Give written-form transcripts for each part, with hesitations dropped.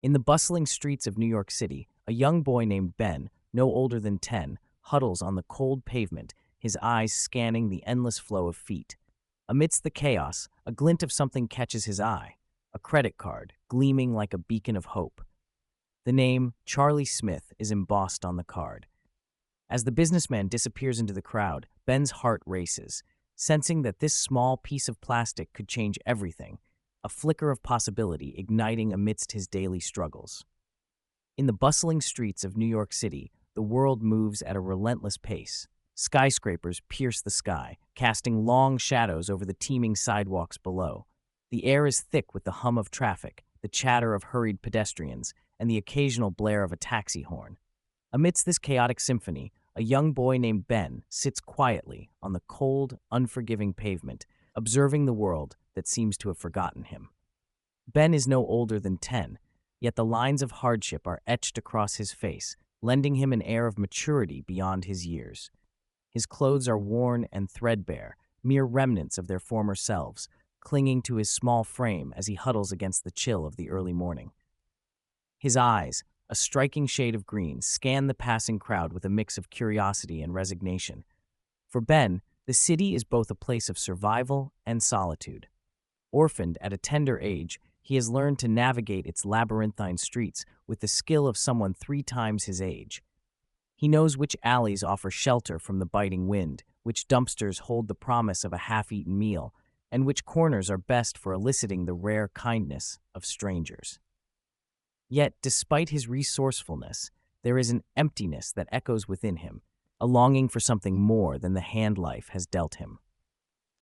In the bustling streets of New York City, a young boy named Ben, no older than 10, huddles on the cold pavement, his eyes scanning the endless flow of feet. Amidst the chaos, a glint of something catches his eye, a credit card, gleaming like a beacon of hope. The name, Charlie Smith, is embossed on the card. As the businessman disappears into the crowd, Ben's heart races, sensing that this small piece of plastic could change everything, a flicker of possibility igniting amidst his daily struggles. In the bustling streets of New York City, the world moves at a relentless pace. Skyscrapers pierce the sky, casting long shadows over the teeming sidewalks below. The air is thick with the hum of traffic, the chatter of hurried pedestrians, and the occasional blare of a taxi horn. Amidst this chaotic symphony, a young boy named Ben sits quietly on the cold, unforgiving pavement, observing the world that seems to have forgotten him. Ben is no older than 10, yet the lines of hardship are etched across his face, lending him an air of maturity beyond his years. His clothes are worn and threadbare, mere remnants of their former selves, clinging to his small frame as he huddles against the chill of the early morning. His eyes, a striking shade of green, scan the passing crowd with a mix of curiosity and resignation. For Ben, the city is both a place of survival and solitude. Orphaned at a tender age, he has learned to navigate its labyrinthine streets with the skill of someone 3 times his age. He knows which alleys offer shelter from the biting wind, which dumpsters hold the promise of a half-eaten meal, and which corners are best for eliciting the rare kindness of strangers. Yet, despite his resourcefulness, there is an emptiness that echoes within him, a longing for something more than the hand life has dealt him.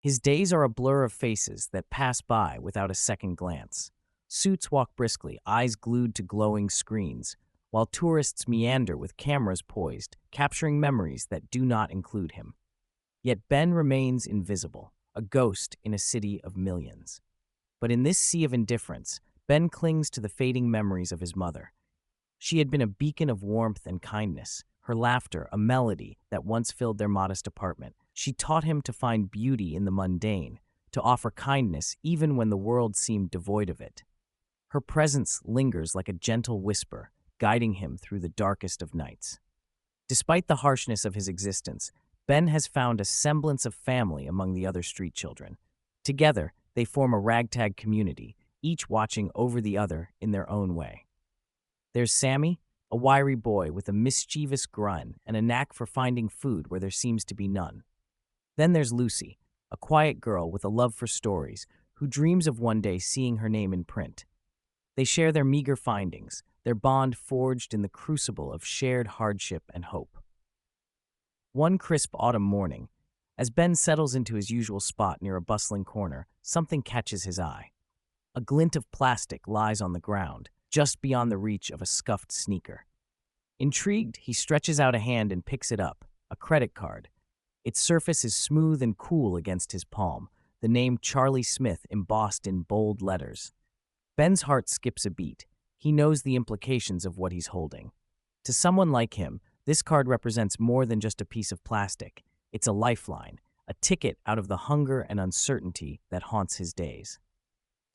His days are a blur of faces that pass by without a second glance. Suits walk briskly, eyes glued to glowing screens, while tourists meander with cameras poised, capturing memories that do not include him. Yet Ben remains invisible, a ghost in a city of millions. But in this sea of indifference, Ben clings to the fading memories of his mother. She had been a beacon of warmth and kindness, her laughter a melody that once filled their modest apartment. She taught him to find beauty in the mundane, to offer kindness even when the world seemed devoid of it. Her presence lingers like a gentle whisper, guiding him through the darkest of nights. Despite the harshness of his existence, Ben has found a semblance of family among the other street children. Together, they form a ragtag community, each watching over the other in their own way. There's Sammy, a wiry boy with a mischievous grin and a knack for finding food where there seems to be none. Then there's Lucy, a quiet girl with a love for stories, who dreams of one day seeing her name in print. They share their meager findings, their bond forged in the crucible of shared hardship and hope. One crisp autumn morning, as Ben settles into his usual spot near a bustling corner, something catches his eye. A glint of plastic lies on the ground, just beyond the reach of a scuffed sneaker. Intrigued, he stretches out a hand and picks it up, a credit card. Its surface is smooth and cool against his palm, the name Charlie Smith embossed in bold letters. Ben's heart skips a beat. He knows the implications of what he's holding. To someone like him, this card represents more than just a piece of plastic. It's a lifeline, a ticket out of the hunger and uncertainty that haunts his days.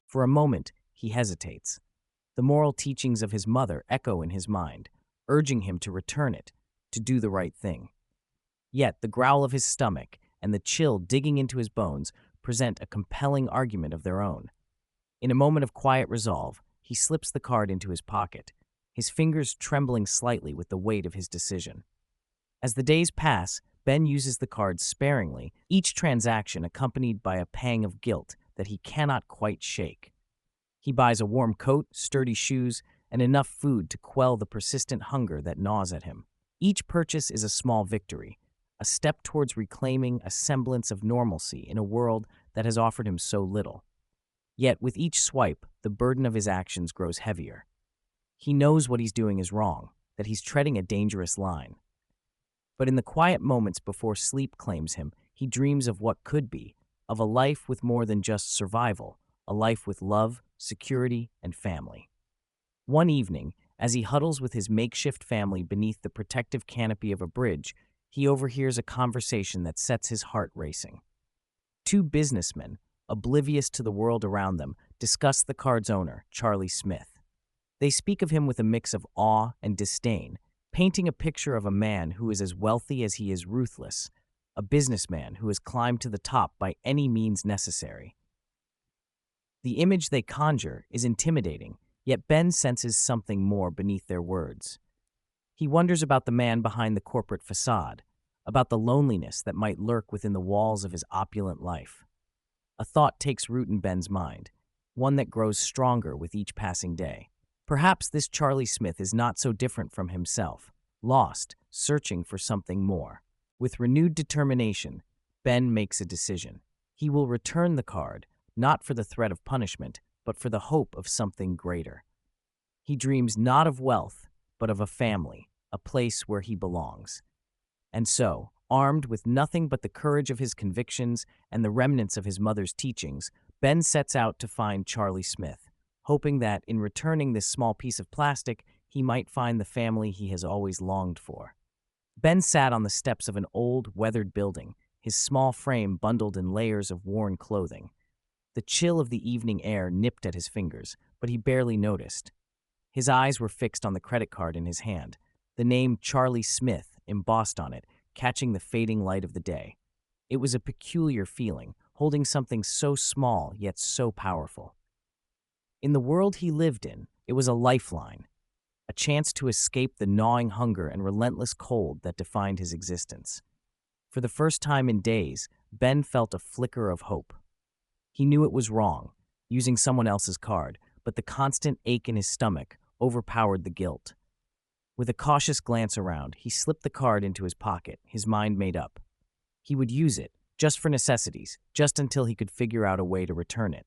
For a moment, he hesitates. The moral teachings of his mother echo in his mind, urging him to return it, to do the right thing. Yet the growl of his stomach and the chill digging into his bones present a compelling argument of their own. In a moment of quiet resolve, he slips the card into his pocket, his fingers trembling slightly with the weight of his decision. As the days pass, Ben uses the card sparingly, each transaction accompanied by a pang of guilt that he cannot quite shake. He buys a warm coat, sturdy shoes, and enough food to quell the persistent hunger that gnaws at him. Each purchase is a small victory, a step towards reclaiming a semblance of normalcy in a world that has offered him so little. Yet with each swipe, the burden of his actions grows heavier. He knows what he's doing is wrong, that he's treading a dangerous line. But in the quiet moments before sleep claims him, he dreams of what could be, of a life with more than just survival, a life with love, security, and family. One evening, as he huddles with his makeshift family beneath the protective canopy of a bridge, he overhears a conversation that sets his heart racing. Two businessmen, oblivious to the world around them, discuss the card's owner, Charlie Smith. They speak of him with a mix of awe and disdain, painting a picture of a man who is as wealthy as he is ruthless, a businessman who has climbed to the top by any means necessary. The image they conjure is intimidating, yet Ben senses something more beneath their words. He wonders about the man behind the corporate facade, about the loneliness that might lurk within the walls of his opulent life. A thought takes root in Ben's mind, one that grows stronger with each passing day. Perhaps this Charlie Smith is not so different from himself, lost, searching for something more. With renewed determination, Ben makes a decision. He will return the card, not for the threat of punishment, but for the hope of something greater. He dreams not of wealth, but of a family, a place where he belongs. And so, armed with nothing but the courage of his convictions and the remnants of his mother's teachings, Ben sets out to find Charlie Smith, hoping that, in returning this small piece of plastic, he might find the family he has always longed for. Ben sat on the steps of an old, weathered building, his small frame bundled in layers of worn clothing. The chill of the evening air nipped at his fingers, but he barely noticed. His eyes were fixed on the credit card in his hand, the name Charlie Smith embossed on it, catching the fading light of the day. It was a peculiar feeling, holding something so small yet so powerful. In the world he lived in, it was a lifeline, a chance to escape the gnawing hunger and relentless cold that defined his existence. For the first time in days, Ben felt a flicker of hope. He knew it was wrong, using someone else's card, but the constant ache in his stomach overpowered the guilt. With a cautious glance around, he slipped the card into his pocket, his mind made up. He would use it, just for necessities, just until he could figure out a way to return it.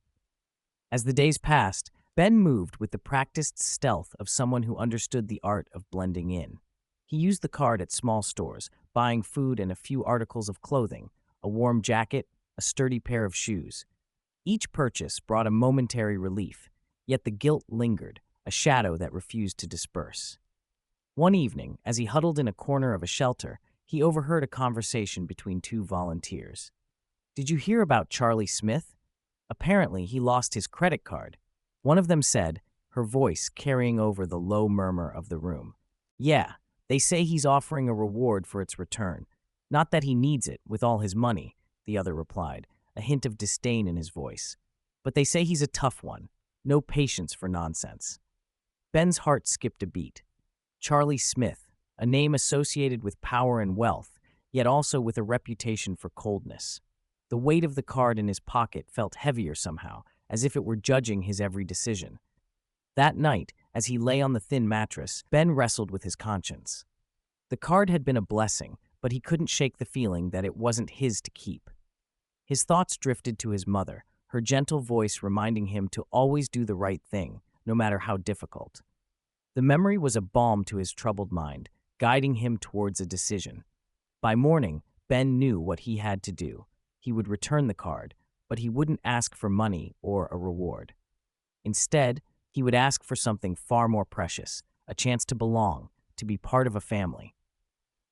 As the days passed, Ben moved with the practiced stealth of someone who understood the art of blending in. He used the card at small stores, buying food and a few articles of clothing, a warm jacket, a sturdy pair of shoes. Each purchase brought a momentary relief, yet the guilt lingered, a shadow that refused to disperse. One evening, as he huddled in a corner of a shelter, he overheard a conversation between two volunteers. "Did you hear about Charlie Smith? Apparently, he lost his credit card," one of them said, her voice carrying over the low murmur of the room. "Yeah, they say he's offering a reward for its return. Not that he needs it, with all his money," the other replied, a hint of disdain in his voice. "But they say he's a tough one. No patience for nonsense." Ben's heart skipped a beat. Charlie Smith, a name associated with power and wealth, yet also with a reputation for coldness. The weight of the card in his pocket felt heavier somehow, as if it were judging his every decision. That night, as he lay on the thin mattress, Ben wrestled with his conscience. The card had been a blessing, but he couldn't shake the feeling that it wasn't his to keep. His thoughts drifted to his mother, her gentle voice reminding him to always do the right thing, no matter how difficult. The memory was a balm to his troubled mind, guiding him towards a decision. By morning, Ben knew what he had to do. He would return the card, but he wouldn't ask for money or a reward. Instead, he would ask for something far more precious, a chance to belong, to be part of a family.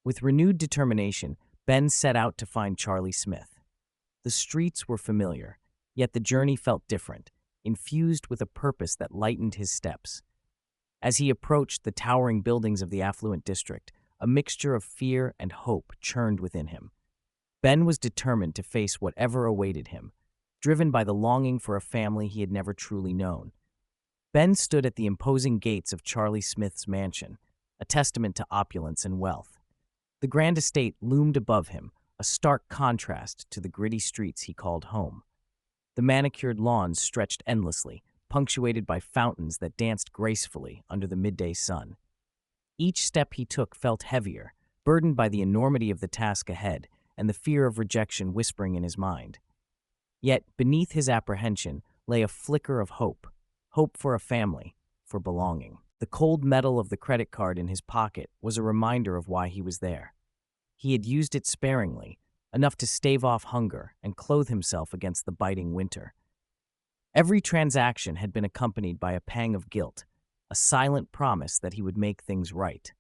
With renewed determination, Ben set out to find Charlie Smith. The streets were familiar, yet the journey felt different, infused with a purpose that lightened his steps. As he approached the towering buildings of the affluent district, a mixture of fear and hope churned within him. Ben was determined to face whatever awaited him, driven by the longing for a family he had never truly known. Ben stood at the imposing gates of Charlie Smith's mansion, a testament to opulence and wealth. The grand estate loomed above him, a stark contrast to the gritty streets he called home. The manicured lawns stretched endlessly, punctuated by fountains that danced gracefully under the midday sun. Each step he took felt heavier, burdened by the enormity of the task ahead and the fear of rejection whispering in his mind. Yet, beneath his apprehension lay a flicker of hope for a family, for belonging. The cold metal of the credit card in his pocket was a reminder of why he was there. He had used it sparingly, enough to stave off hunger and clothe himself against the biting winter. Every transaction had been accompanied by a pang of guilt, a silent promise that he would make things right.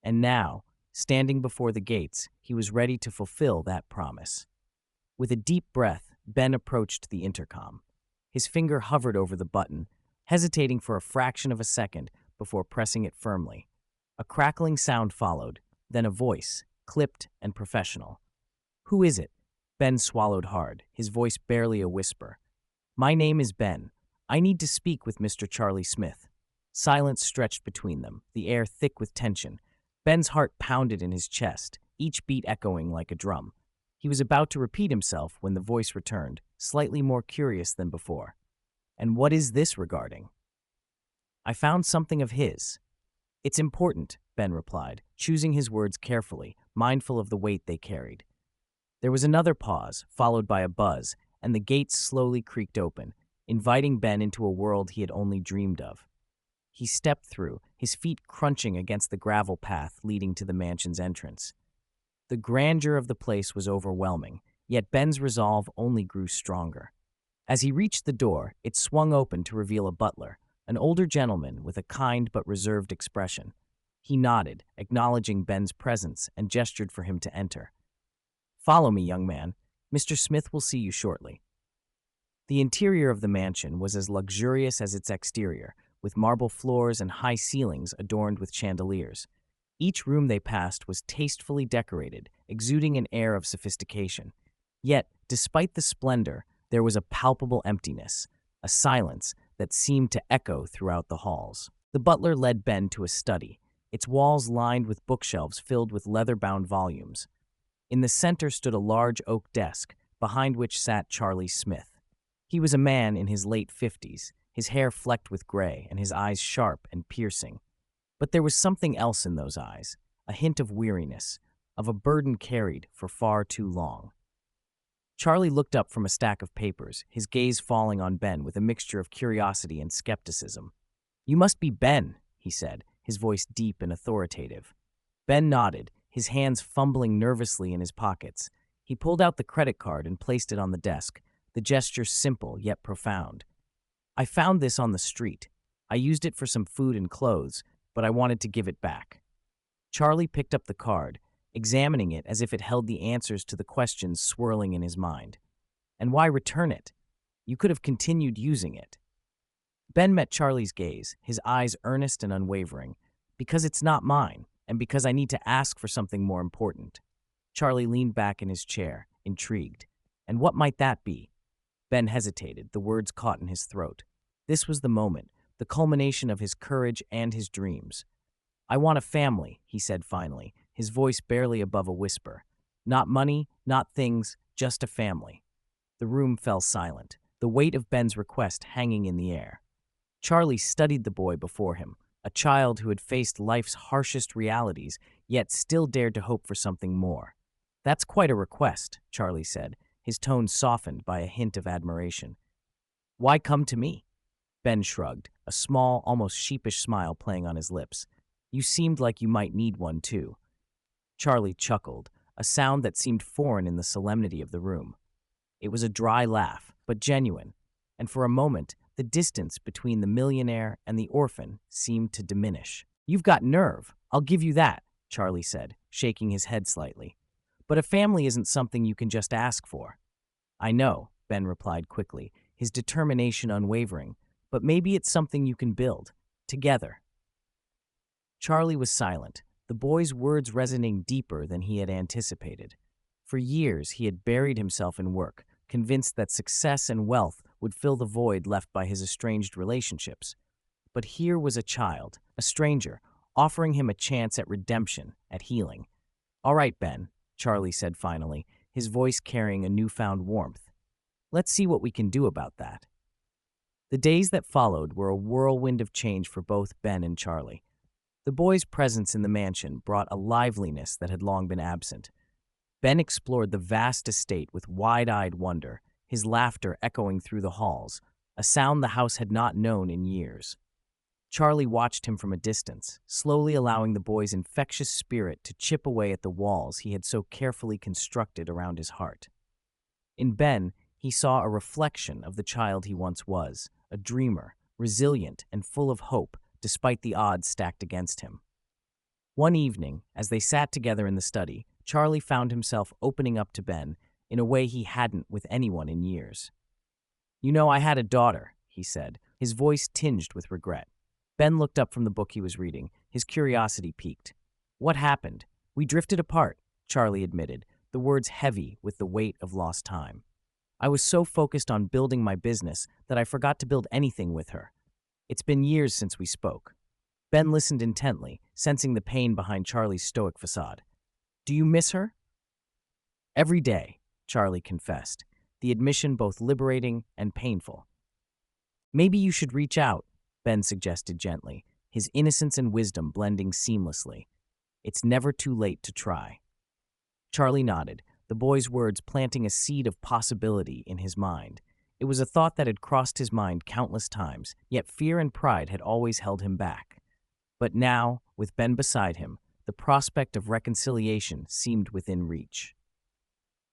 And now, standing before the gates, he was ready to fulfill that promise. With a deep breath, Ben approached the intercom. His finger hovered over the button, hesitating for a fraction of a second before pressing it firmly. A crackling sound followed, then a voice, clipped and professional. "Who is it?" Ben swallowed hard, his voice barely a whisper. "My name is Ben. I need to speak with Mr. Charlie Smith." Silence stretched between them, the air thick with tension. Ben's heart pounded in his chest, each beat echoing like a drum. He was about to repeat himself when the voice returned, slightly more curious than before. "And what is this regarding?" "I found something of his." "It's important," Ben replied, choosing his words carefully, mindful of the weight they carried. There was another pause, followed by a buzz, and the gates slowly creaked open, inviting Ben into a world he had only dreamed of. He stepped through, his feet crunching against the gravel path leading to the mansion's entrance. The grandeur of the place was overwhelming, yet Ben's resolve only grew stronger. As he reached the door, it swung open to reveal a butler, an older gentleman with a kind but reserved expression. He nodded, acknowledging Ben's presence, and gestured for him to enter. "Follow me, young man. Mr. Smith will see you shortly." The interior of the mansion was as luxurious as its exterior, with marble floors and high ceilings adorned with chandeliers. Each room they passed was tastefully decorated, exuding an air of sophistication. Yet, despite the splendor, there was a palpable emptiness, a silence that seemed to echo throughout the halls. The butler led Ben to a study, its walls lined with bookshelves filled with leather-bound volumes. In the center stood a large oak desk, behind which sat Charlie Smith. He was a man in his late 50s, his hair flecked with gray and his eyes sharp and piercing. But there was something else in those eyes, a hint of weariness, of a burden carried for far too long. Charlie looked up from a stack of papers, his gaze falling on Ben with a mixture of curiosity and skepticism. "You must be Ben," he said, his voice deep and authoritative. Ben nodded, his hands fumbling nervously in his pockets. He pulled out the credit card and placed it on the desk, the gesture simple yet profound. "I found this on the street. I used it for some food and clothes, but I wanted to give it back." Charlie picked up the card, examining it as if it held the answers to the questions swirling in his mind. "And why return it? You could have continued using it." Ben met Charlie's gaze, his eyes earnest and unwavering. "Because it's not mine, and because I need to ask for something more important." Charlie leaned back in his chair, intrigued. "And what might that be?" Ben hesitated, the words caught in his throat. This was the moment, the culmination of his courage and his dreams. "I want a family," he said finally, his voice barely above a whisper. "Not money, not things, just a family." The room fell silent, the weight of Ben's request hanging in the air. Charlie studied the boy before him, a child who had faced life's harshest realities, yet still dared to hope for something more. "That's quite a request," Charlie said, his tone softened by a hint of admiration. "Why come to me?" Ben shrugged, a small, almost sheepish smile playing on his lips. "You seemed like you might need one, too." Charlie chuckled, a sound that seemed foreign in the solemnity of the room. It was a dry laugh, but genuine, and for a moment, the distance between the millionaire and the orphan seemed to diminish. "You've got nerve, I'll give you that," Charlie said, shaking his head slightly. "But a family isn't something you can just ask for." "I know," Ben replied quickly, his determination unwavering, "but maybe it's something you can build, together." Charlie was silent, the boy's words resonating deeper than he had anticipated. For years, he had buried himself in work, convinced that success and wealth would fill the void left by his estranged relationships. But here was a child, a stranger, offering him a chance at redemption, at healing. "All right, Ben," Charlie said finally, his voice carrying a newfound warmth. "Let's see what we can do about that." The days that followed were a whirlwind of change for both Ben and Charlie. The boy's presence in the mansion brought a liveliness that had long been absent. Ben explored the vast estate with wide-eyed wonder, his laughter echoing through the halls, a sound the house had not known in years. Charlie watched him from a distance, slowly allowing the boy's infectious spirit to chip away at the walls he had so carefully constructed around his heart. In Ben, he saw a reflection of the child he once was, a dreamer, resilient and full of hope despite the odds stacked against him. One evening, as they sat together in the study, Charlie found himself opening up to Ben in a way he hadn't with anyone in years. "You know, I had a daughter," he said, his voice tinged with regret. Ben looked up from the book he was reading, his curiosity piqued. What happened? We drifted apart, Charlie admitted, the words heavy with the weight of lost time. I was so focused on building my business that I forgot to build anything with her. It's been years since we spoke. Ben listened intently, sensing the pain behind Charlie's stoic facade. Do you miss her? Every day, Charlie confessed, the admission both liberating and painful. Maybe you should reach out, Ben suggested gently, his innocence and wisdom blending seamlessly. It's never too late to try. Charlie nodded, the boy's words planting a seed of possibility in his mind. It was a thought that had crossed his mind countless times, yet fear and pride had always held him back. But now, with Ben beside him, the prospect of reconciliation seemed within reach.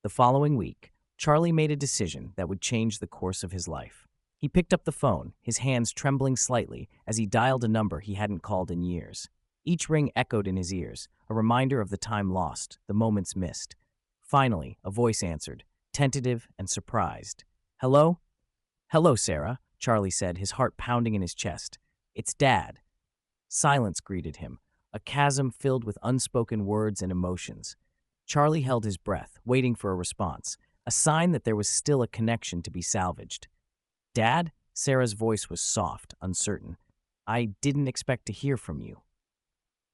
The following week, Charlie made a decision that would change the course of his life. He picked up the phone, his hands trembling slightly as he dialed a number he hadn't called in years. Each ring echoed in his ears, a reminder of the time lost, the moments missed. Finally, a voice answered, tentative and surprised. Hello? Hello, Sarah, Charlie said, his heart pounding in his chest. It's Dad. Silence greeted him, a chasm filled with unspoken words and emotions. Charlie held his breath, waiting for a response, a sign that there was still a connection to be salvaged. Dad? Sarah's voice was soft, uncertain. I didn't expect to hear from you.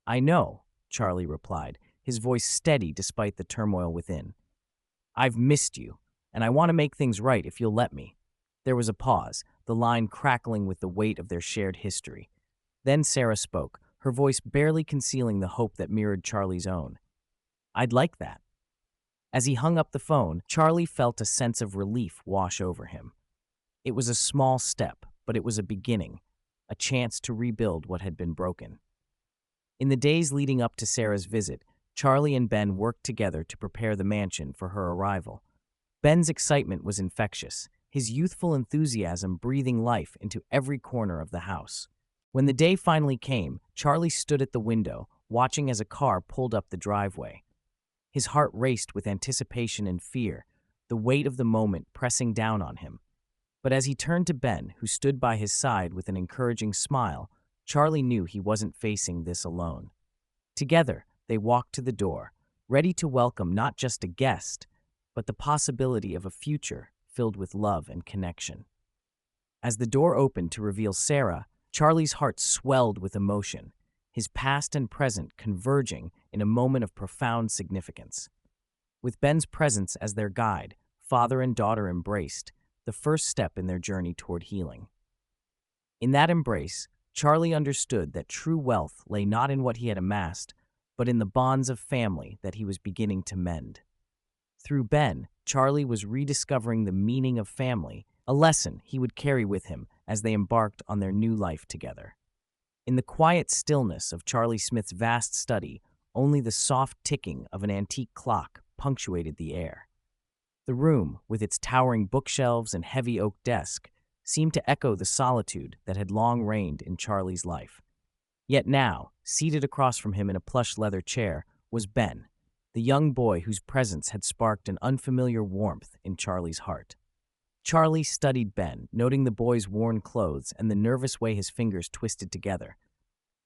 I know, Charlie replied, his voice steady despite the turmoil within. I've missed you, and I want to make things right if you'll let me. There was a pause, the line crackling with the weight of their shared history. Then Sarah spoke, her voice barely concealing the hope that mirrored Charlie's own. I'd like that. As he hung up the phone, Charlie felt a sense of relief wash over him. It was a small step, but it was a beginning, a chance to rebuild what had been broken. In the days leading up to Sarah's visit, Charlie and Ben worked together to prepare the mansion for her arrival. Ben's excitement was infectious, his youthful enthusiasm breathing life into every corner of the house. When the day finally came, Charlie stood at the window, watching as a car pulled up the driveway. His heart raced with anticipation and fear, the weight of the moment pressing down on him. But as he turned to Ben, who stood by his side with an encouraging smile, Charlie knew he wasn't facing this alone. Together, they walked to the door, ready to welcome not just a guest, but the possibility of a future filled with love and connection. As the door opened to reveal Sarah, Charlie's heart swelled with emotion, his past and present converging in a moment of profound significance. With Ben's presence as their guide, father and daughter embraced, the first step in their journey toward healing. In that embrace, Charlie understood that true wealth lay not in what he had amassed, but in the bonds of family that he was beginning to mend. Through Ben, Charlie was rediscovering the meaning of family, a lesson he would carry with him as they embarked on their new life together. In the quiet stillness of Charlie Smith's vast study, only the soft ticking of an antique clock punctuated the air. The room, with its towering bookshelves and heavy oak desk, seemed to echo the solitude that had long reigned in Charlie's life. Yet now, seated across from him in a plush leather chair, was Ben, the young boy whose presence had sparked an unfamiliar warmth in Charlie's heart. Charlie studied Ben, noting the boy's worn clothes and the nervous way his fingers twisted together.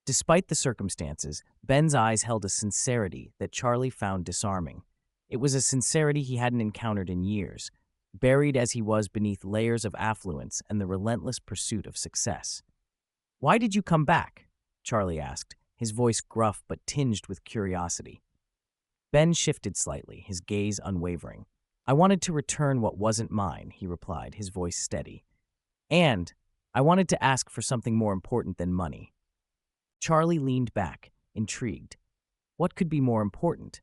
Despite the circumstances, Ben's eyes held a sincerity that Charlie found disarming. It was a sincerity he hadn't encountered in years, buried as he was beneath layers of affluence and the relentless pursuit of success. "Why did you come back?" Charlie asked, his voice gruff but tinged with curiosity. Ben shifted slightly, his gaze unwavering. "I wanted to return what wasn't mine," he replied, his voice steady. "And I wanted to ask for something more important than money." Charlie leaned back, intrigued. What could be more important?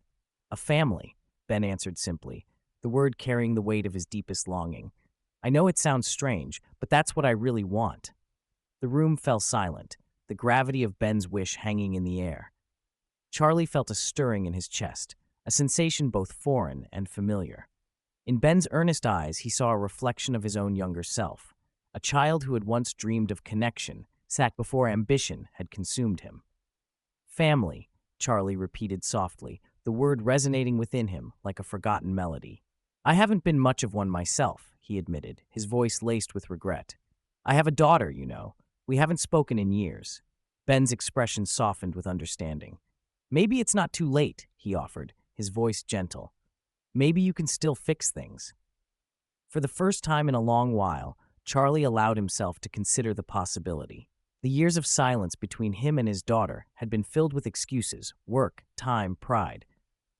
"A family," Ben answered simply, the word carrying the weight of his deepest longing. "I know it sounds strange, but that's what I really want." The room fell silent, the gravity of Ben's wish hanging in the air. Charlie felt a stirring in his chest, a sensation both foreign and familiar. In Ben's earnest eyes, he saw a reflection of his own younger self, a child who had once dreamed of connection, sat before ambition had consumed him. "Family," Charlie repeated softly, the word resonating within him like a forgotten melody. "I haven't been much of one myself," he admitted, his voice laced with regret. I have a daughter, you know. We haven't spoken in years. Ben's expression softened with understanding. Maybe it's not too late, he offered, his voice gentle. Maybe you can still fix things. For the first time in a long while, Charlie allowed himself to consider the possibility. The years of silence between him and his daughter had been filled with excuses, work, time, pride.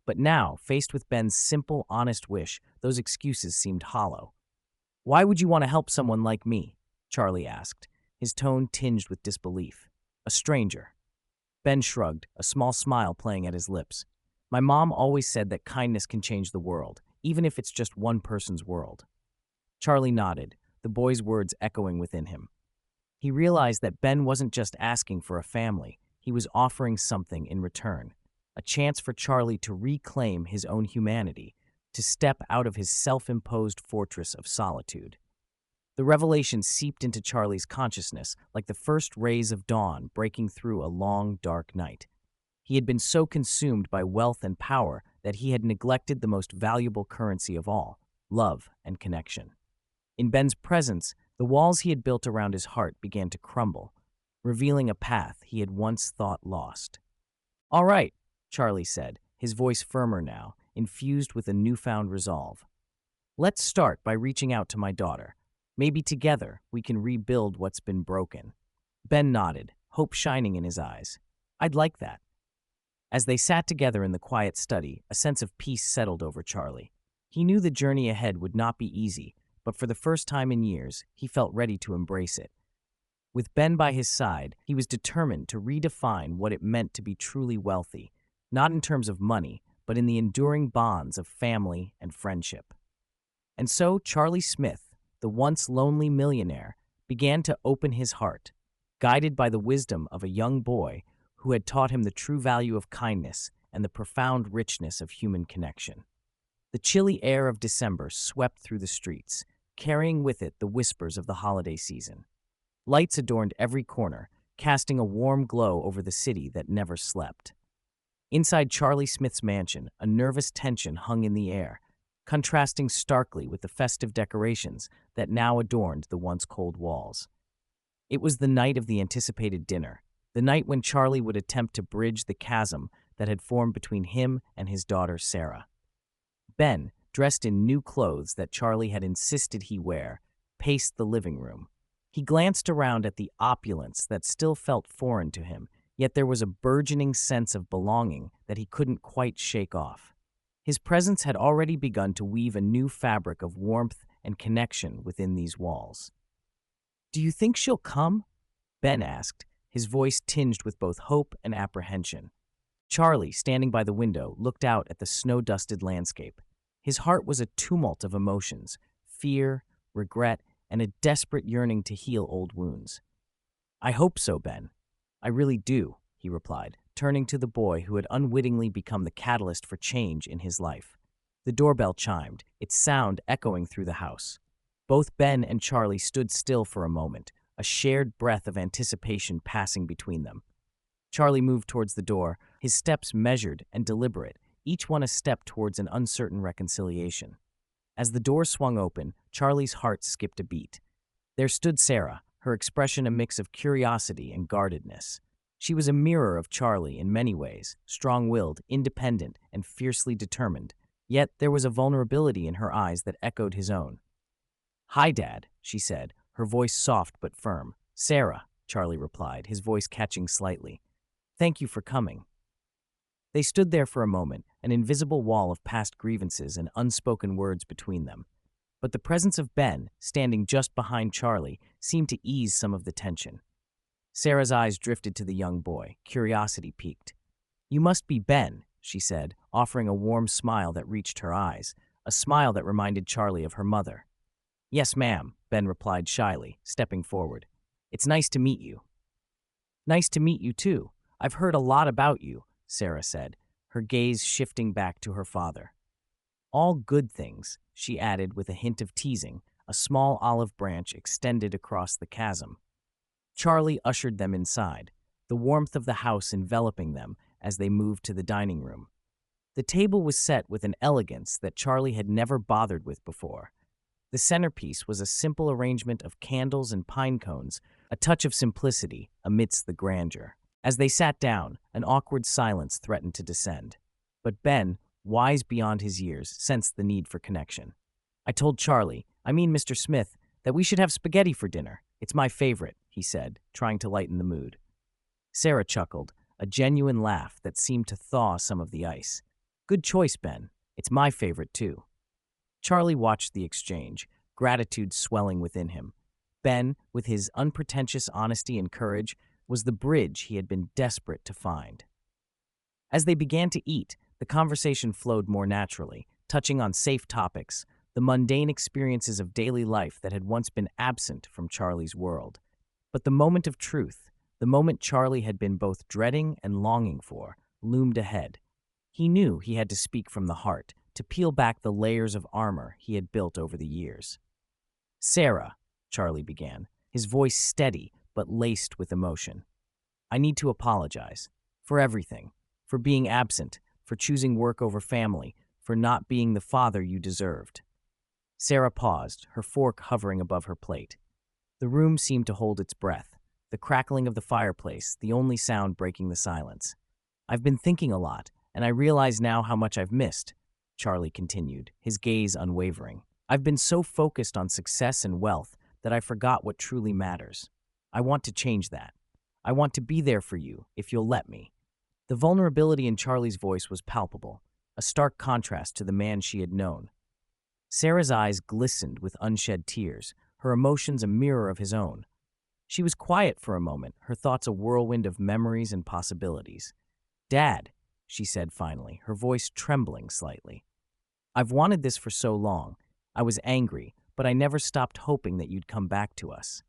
But now, faced with Ben's simple, honest wish, those excuses seemed hollow. Why would you want to help someone like me? Charlie asked, his tone tinged with disbelief. A stranger. Ben shrugged, a small smile playing at his lips. My mom always said that kindness can change the world, even if it's just one person's world. Charlie nodded, the boy's words echoing within him. He realized that Ben wasn't just asking for a family, he was offering something in return. A chance for Charlie to reclaim his own humanity, to step out of his self-imposed fortress of solitude. The revelation seeped into Charlie's consciousness like the first rays of dawn breaking through a long, dark night. He had been so consumed by wealth and power that he had neglected the most valuable currency of all, love and connection. In Ben's presence, the walls he had built around his heart began to crumble, revealing a path he had once thought lost. All right, Charlie said, his voice firmer now, infused with a newfound resolve. Let's start by reaching out to my daughter. Maybe together we can rebuild what's been broken. Ben nodded, hope shining in his eyes. I'd like that. As they sat together in the quiet study, a sense of peace settled over Charlie. He knew the journey ahead would not be easy, but for the first time in years, he felt ready to embrace it. With Ben by his side, he was determined to redefine what it meant to be truly wealthy, not in terms of money, but in the enduring bonds of family and friendship. And so Charlie Smith, the once lonely millionaire, began to open his heart, guided by the wisdom of a young boy who had taught him the true value of kindness and the profound richness of human connection. The chilly air of December swept through the streets, carrying with it the whispers of the holiday season. Lights adorned every corner, casting a warm glow over the city that never slept. Inside Charlie Smith's mansion, a nervous tension hung in the air, contrasting starkly with the festive decorations that now adorned the once cold walls. It was the night of the anticipated dinner, the night when Charlie would attempt to bridge the chasm that had formed between him and his daughter Sarah. Ben, dressed in new clothes that Charlie had insisted he wear, paced the living room. He glanced around at the opulence that still felt foreign to him, yet there was a burgeoning sense of belonging that he couldn't quite shake off. His presence had already begun to weave a new fabric of warmth and connection within these walls. "Do you think she'll come?" Ben asked, his voice tinged with both hope and apprehension. Charlie, standing by the window, looked out at the snow-dusted landscape. His heart was a tumult of emotions, fear, regret, and a desperate yearning to heal old wounds. "I hope so, Ben. I really do," he replied, turning to the boy who had unwittingly become the catalyst for change in his life. The doorbell chimed, its sound echoing through the house. Both Ben and Charlie stood still for a moment, a shared breath of anticipation passing between them. Charlie moved towards the door, his steps measured and deliberate, each one a step towards an uncertain reconciliation. As the door swung open, Charlie's heart skipped a beat. There stood Sarah, her expression a mix of curiosity and guardedness. She was a mirror of Charlie in many ways, strong-willed, independent, and fiercely determined. Yet there was a vulnerability in her eyes that echoed his own. "Hi, Dad," she said, her voice soft but firm. "Sarah," Charlie replied, his voice catching slightly. "Thank you for coming." They stood there for a moment, an invisible wall of past grievances and unspoken words between them. But the presence of Ben, standing just behind Charlie, seemed to ease some of the tension. Sarah's eyes drifted to the young boy, curiosity piqued. "You must be Ben," she said, offering a warm smile that reached her eyes, a smile that reminded Charlie of her mother. "Yes, ma'am," Ben replied shyly, stepping forward. "It's nice to meet you." "Nice to meet you, too. I've heard a lot about you," Sarah said, her gaze shifting back to her father. "All good things," she added with a hint of teasing, a small olive branch extended across the chasm. Charlie ushered them inside, the warmth of the house enveloping them as they moved to the dining room. The table was set with an elegance that Charlie had never bothered with before. The centerpiece was a simple arrangement of candles and pine cones, a touch of simplicity amidst the grandeur. As they sat down, an awkward silence threatened to descend. But Ben, wise beyond his years, sensed the need for connection. "I told Charlie, Mr. Smith, that we should have spaghetti for dinner. It's my favorite," he said, trying to lighten the mood. Sarah chuckled, a genuine laugh that seemed to thaw some of the ice. "Good choice, Ben. It's my favorite, too." Charlie watched the exchange, gratitude swelling within him. Ben, with his unpretentious honesty and courage, was the bridge he had been desperate to find. As they began to eat, the conversation flowed more naturally, touching on safe topics, the mundane experiences of daily life that had once been absent from Charlie's world. But the moment of truth, the moment Charlie had been both dreading and longing for, loomed ahead. He knew he had to speak from the heart, to peel back the layers of armor he had built over the years. "Sarah," Charlie began, his voice steady but laced with emotion. "I need to apologize. For everything. For being absent, for choosing work over family, for not being the father you deserved." Sarah paused, her fork hovering above her plate. The room seemed to hold its breath, the crackling of the fireplace, the only sound breaking the silence. "I've been thinking a lot, and I realize now how much I've missed," Charlie continued, his gaze unwavering. "I've been so focused on success and wealth that I forgot what truly matters. I want to change that. I want to be there for you, if you'll let me." The vulnerability in Charlie's voice was palpable, a stark contrast to the man she had known. Sarah's eyes glistened with unshed tears, her emotions a mirror of his own. She was quiet for a moment, her thoughts a whirlwind of memories and possibilities. "Dad," she said finally, her voice trembling slightly. "I've wanted this for so long. I was angry, but I never stopped hoping that you'd come back to us."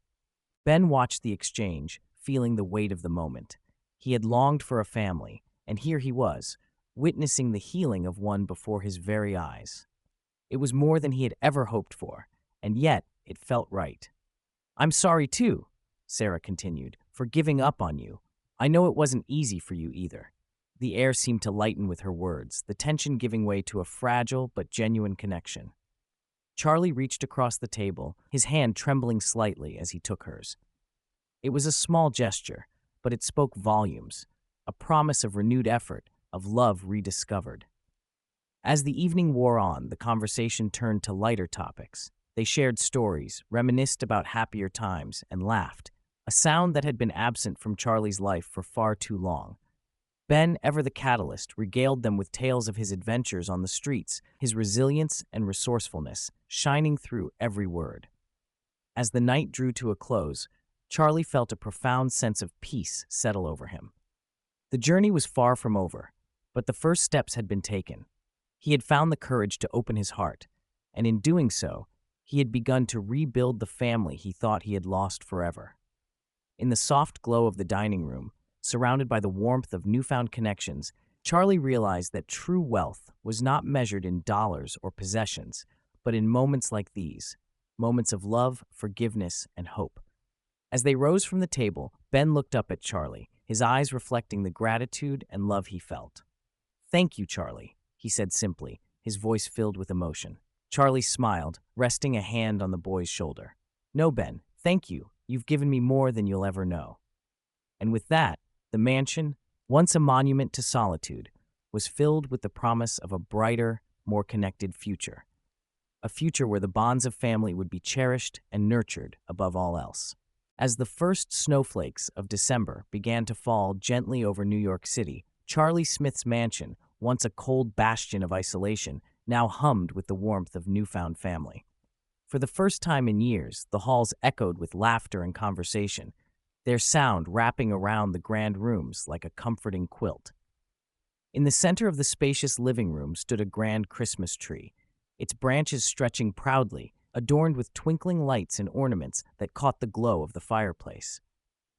Ben watched the exchange, feeling the weight of the moment. He had longed for a family, and here he was, witnessing the healing of one before his very eyes. It was more than he had ever hoped for, and yet it felt right. "I'm sorry too," Sarah continued, "for giving up on you. I know it wasn't easy for you either." The air seemed to lighten with her words, the tension giving way to a fragile but genuine connection. Charlie reached across the table, his hand trembling slightly as he took hers. It was a small gesture, but it spoke volumes, a promise of renewed effort, of love rediscovered. As the evening wore on, the conversation turned to lighter topics. They shared stories, reminisced about happier times, and laughed, a sound that had been absent from Charlie's life for far too long. Ben, ever the catalyst, regaled them with tales of his adventures on the streets, his resilience and resourcefulness shining through every word. As the night drew to a close, Charlie felt a profound sense of peace settle over him. The journey was far from over, but the first steps had been taken. He had found the courage to open his heart, and in doing so, he had begun to rebuild the family he thought he had lost forever. In the soft glow of the dining room, surrounded by the warmth of newfound connections, Charlie realized that true wealth was not measured in dollars or possessions, but in moments like these, moments of love, forgiveness, and hope. As they rose from the table, Ben looked up at Charlie, his eyes reflecting the gratitude and love he felt. "Thank you, Charlie," he said simply, his voice filled with emotion. Charlie smiled, resting a hand on the boy's shoulder. "No, Ben, thank you. You've given me more than you'll ever know." And with that, the mansion, once a monument to solitude, was filled with the promise of a brighter, more connected future. A future where the bonds of family would be cherished and nurtured above all else. As the first snowflakes of December began to fall gently over New York City, Charlie Smith's mansion, once a cold bastion of isolation, now hummed with the warmth of newfound family. For the first time in years, the halls echoed with laughter and conversation, their sound wrapping around the grand rooms like a comforting quilt. In the center of the spacious living room stood a grand Christmas tree, its branches stretching proudly, adorned with twinkling lights and ornaments that caught the glow of the fireplace.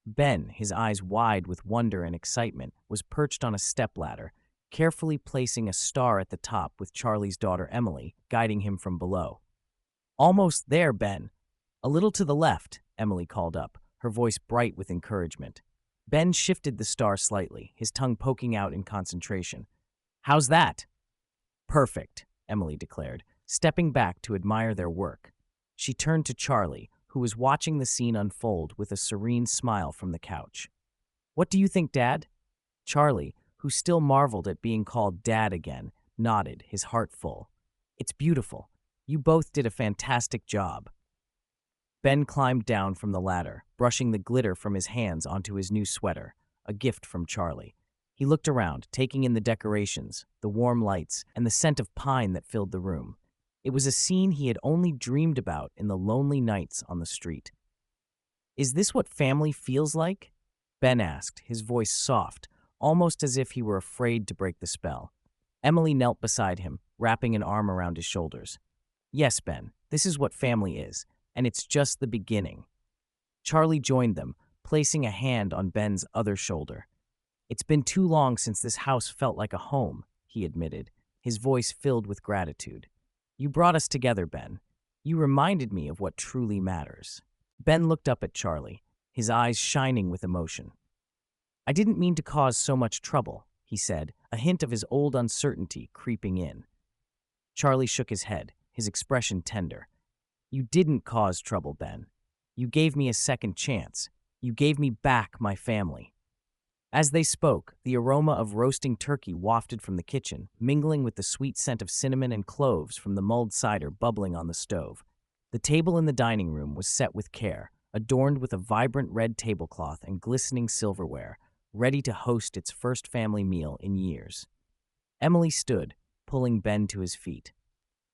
Ben, his eyes wide with wonder and excitement, was perched on a stepladder, carefully placing a star at the top with Charlie's daughter Emily guiding him from below. "Almost there, Ben. A little to the left," Emily called up, her voice bright with encouragement. Ben shifted the star slightly, his tongue poking out in concentration. "How's that?" "Perfect," Emily declared, stepping back to admire their work. She turned to Charlie, who was watching the scene unfold with a serene smile from the couch. "What do you think, Dad?" Charlie, who still marveled at being called Dad again, nodded, his heart full. "It's beautiful. You both did a fantastic job." Ben climbed down from the ladder, brushing the glitter from his hands onto his new sweater, a gift from Charlie. He looked around, taking in the decorations, the warm lights, and the scent of pine that filled the room. It was a scene he had only dreamed about in the lonely nights on the street. "Is this what family feels like?" Ben asked, his voice soft, almost as if he were afraid to break the spell. Emily knelt beside him, wrapping an arm around his shoulders. "Yes, Ben, this is what family is, and it's just the beginning." Charlie joined them, placing a hand on Ben's other shoulder. "It's been too long since this house felt like a home," he admitted, his voice filled with gratitude. "You brought us together, Ben. You reminded me of what truly matters." Ben looked up at Charlie, his eyes shining with emotion. "I didn't mean to cause so much trouble," he said, a hint of his old uncertainty creeping in. Charlie shook his head, his expression tender. "You didn't cause trouble, Ben. You gave me a second chance. You gave me back my family." As they spoke, the aroma of roasting turkey wafted from the kitchen, mingling with the sweet scent of cinnamon and cloves from the mulled cider bubbling on the stove. The table in the dining room was set with care, adorned with a vibrant red tablecloth and glistening silverware, ready to host its first family meal in years. Emily stood, pulling Ben to his feet.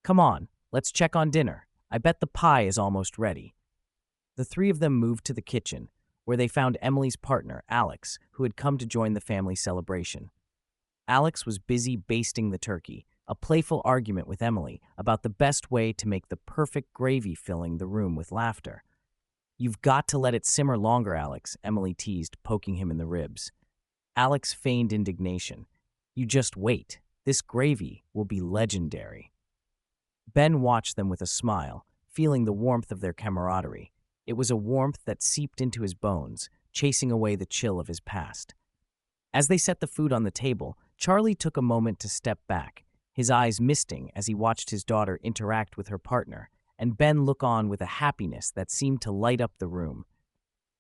"Come on, let's check on dinner. I bet the pie is almost ready." The three of them moved to the kitchen, where they found Emily's partner, Alex, who had come to join the family celebration. Alex was busy basting the turkey, a playful argument with Emily about the best way to make the perfect gravy filling the room with laughter. "You've got to let it simmer longer, Alex," Emily teased, poking him in the ribs. Alex feigned indignation. "You just wait. This gravy will be legendary." Ben watched them with a smile, feeling the warmth of their camaraderie. It was a warmth that seeped into his bones, chasing away the chill of his past. As they set the food on the table, Charlie took a moment to step back, his eyes misting as he watched his daughter interact with her partner, and Ben look on with a happiness that seemed to light up the room.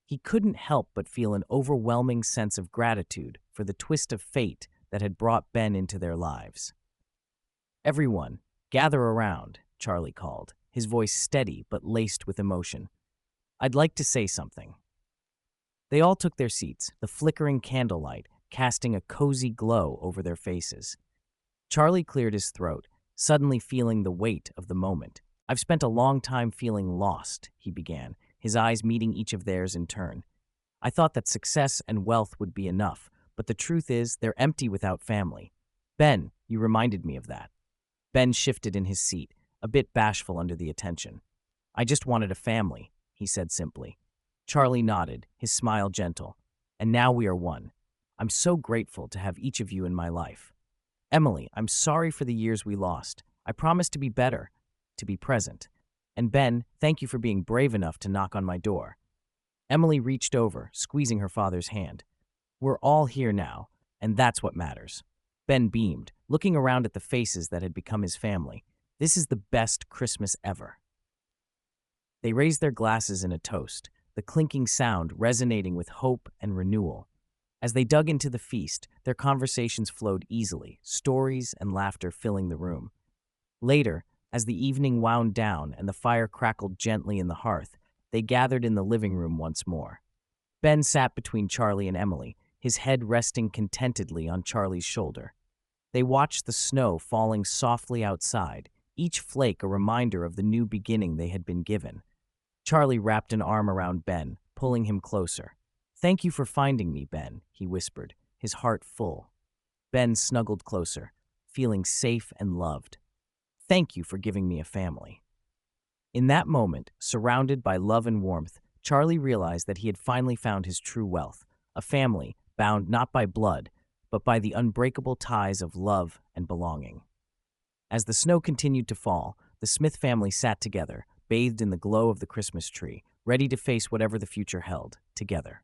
He couldn't help but feel an overwhelming sense of gratitude for the twist of fate that had brought Ben into their lives. "Everyone, gather around," Charlie called, his voice steady but laced with emotion. "I'd like to say something." They all took their seats, the flickering candlelight casting a cozy glow over their faces. Charlie cleared his throat, suddenly feeling the weight of the moment. "I've spent a long time feeling lost," he began, his eyes meeting each of theirs in turn. "I thought that success and wealth would be enough, but the truth is they're empty without family. Ben, you reminded me of that." Ben shifted in his seat, a bit bashful under the attention. "I just wanted a family," he said simply. Charlie nodded, his smile gentle. "And now we are one. I'm so grateful to have each of you in my life. Emily, I'm sorry for the years we lost. I promise to be better, to be present. And Ben, thank you for being brave enough to knock on my door." Emily reached over, squeezing her father's hand. "We're all here now, and that's what matters." Ben beamed, looking around at the faces that had become his family. "This is the best Christmas ever." They raised their glasses in a toast, the clinking sound resonating with hope and renewal. As they dug into the feast, their conversations flowed easily, stories and laughter filling the room. Later, as the evening wound down and the fire crackled gently in the hearth, they gathered in the living room once more. Ben sat between Charlie and Emily, his head resting contentedly on Charlie's shoulder. They watched the snow falling softly outside, each flake a reminder of the new beginning they had been given. Charlie wrapped an arm around Ben, pulling him closer. "Thank you for finding me, Ben," he whispered, his heart full. Ben snuggled closer, feeling safe and loved. "Thank you for giving me a family." In that moment, surrounded by love and warmth, Charlie realized that he had finally found his true wealth, a family bound not by blood, but by the unbreakable ties of love and belonging. As the snow continued to fall, the Smith family sat together, bathed in the glow of the Christmas tree, ready to face whatever the future held, together.